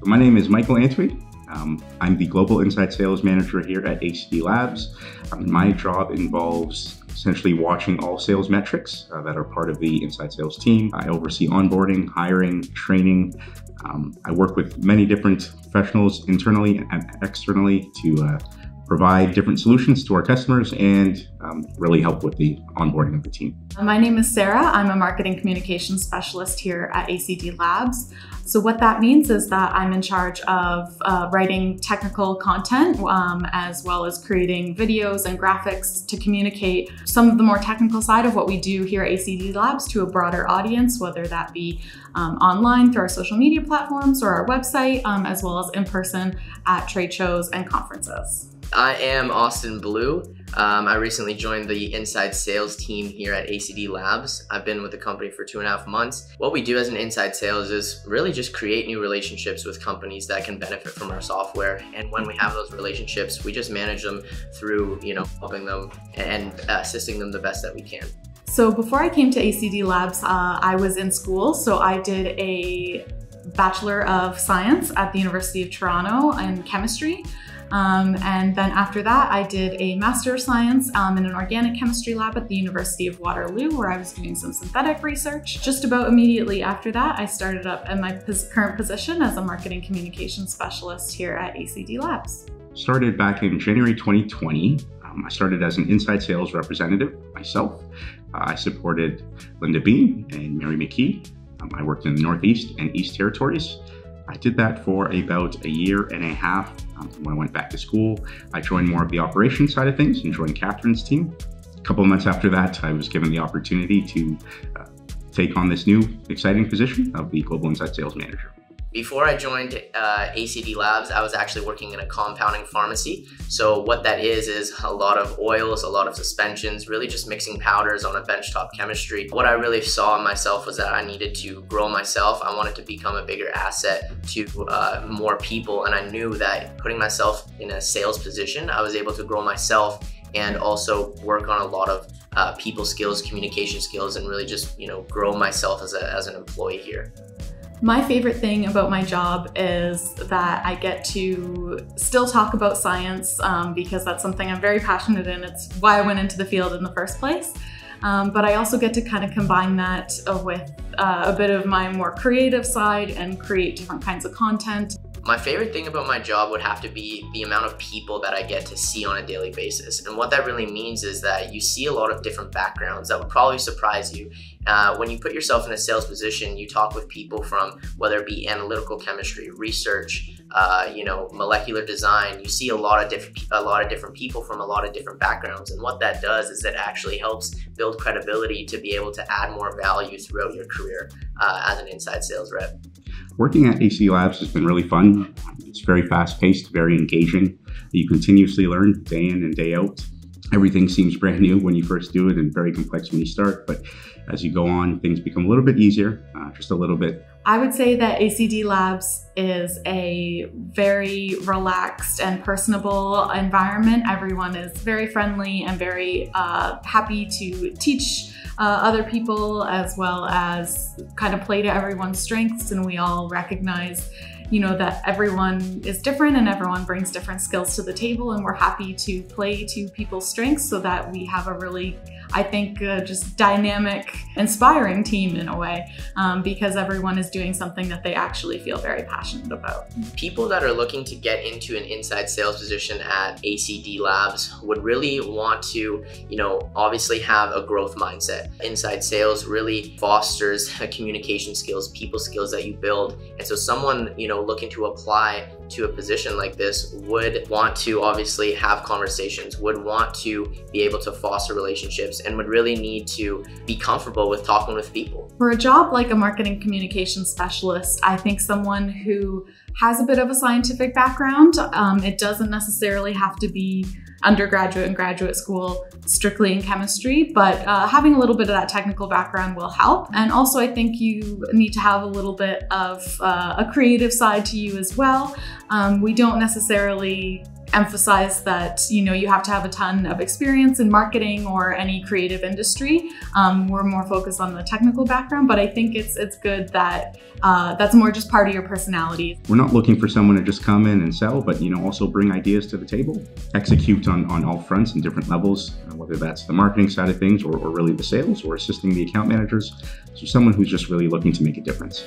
My name is Michael Antwi. I'm the Global Inside Sales Manager here at ACDLabs. My job involves essentially watching all sales metrics that are part of the inside sales team. I oversee onboarding, hiring, training. I work with many different professionals internally and externally to provide different solutions to our customers and really help with the onboarding of the team. My name is Sarah. I'm a marketing communications specialist here at ACDLabs. So what that means is that I'm in charge of writing technical content as well as creating videos and graphics to communicate some of the more technical side of what we do here at ACDLabs to a broader audience, whether that be online through our social media platforms or our website, as well as in person at trade shows and conferences. I am Austin Blue. I recently joined the inside sales team here at ACDLabs. I've been with the company for 2.5 months. What we do as an inside sales is really just create new relationships with companies that can benefit from our software. And when we have those relationships, we just manage them through, helping them and assisting them the best that we can. So before I came to ACDLabs, I was in school. So I did a Bachelor of Science at the University of Toronto in chemistry. And then after that, I did a Master of Science in an organic chemistry lab at the University of Waterloo, where I was doing some synthetic research. Just about immediately after that, I started up in my current position as a marketing communications specialist here at ACDLabs. Started back in January 2020. I started as an inside sales representative myself. I supported Linda Bean and Mary McKee. I worked in the Northeast and East Territories. I did that for about 1.5 years. When I went back to school, I joined more of the operations side of things and joined Catherine's team. A couple of months after that, I was given the opportunity to take on this new exciting position of the Global Inside Sales Manager. Before I joined ACDLabs, I was actually working in a compounding pharmacy. So what that is a lot of oils, a lot of suspensions, really just mixing powders on a benchtop chemistry. What I really saw in myself was that I needed to grow myself. I wanted to become a bigger asset to more people. And I knew that putting myself in a sales position, I was able to grow myself and also work on a lot of people skills, communication skills, and really just grow myself as an employee here. My favorite thing about my job is that I get to still talk about science because that's something I'm very passionate in. It's why I went into the field in the first place. But I also get to kind of combine that with a bit of my more creative side and create different kinds of content. My favorite thing about my job would have to be the amount of people that I get to see on a daily basis. And what that really means is that you see a lot of different backgrounds that would probably surprise you. When you put yourself in a sales position, you talk with people from whether it be analytical chemistry, research, molecular design. You see a lot of different people from a lot of different backgrounds. And what that does is it actually helps build credibility to be able to add more value throughout your career as an inside sales rep. Working at ACDLabs has been really fun. It's very fast-paced, very engaging. You continuously learn day in and day out. Everything seems brand new when you first do it and very complex when you start, but as you go on, things become a little bit easier, just a little bit. I would say that ACDLabs is a very relaxed and personable environment. Everyone is very friendly and very happy to teach other people, as well as kind of play to everyone's strengths, and we all recognize that everyone is different and everyone brings different skills to the table, and we're happy to play to people's strengths so that we have a really, I think, just dynamic, inspiring team in a way, because everyone is doing something that they actually feel very passionate about. People that are looking to get into an inside sales position at ACDLabs would really want to, obviously have a growth mindset. Inside sales really fosters communication skills, people skills that you build. And so someone, looking to apply to a position like this would want to obviously have conversations, would want to be able to foster relationships, and would really need to be comfortable with talking with people. For a job like a marketing communications specialist, I think someone who has a bit of a scientific background, it doesn't necessarily have to be undergraduate and graduate school strictly in chemistry, but having a little bit of that technical background will help. And also I think you need to have a little bit of a creative side to you as well. We don't necessarily emphasize that, you have to have a ton of experience in marketing or any creative industry. We're more focused on the technical background, but I think it's good that that's more just part of your personality. We're not looking for someone to just come in and sell, but also bring ideas to the table, execute on all fronts and different levels, whether that's the marketing side of things or really the sales or assisting the account managers. So someone who's just really looking to make a difference.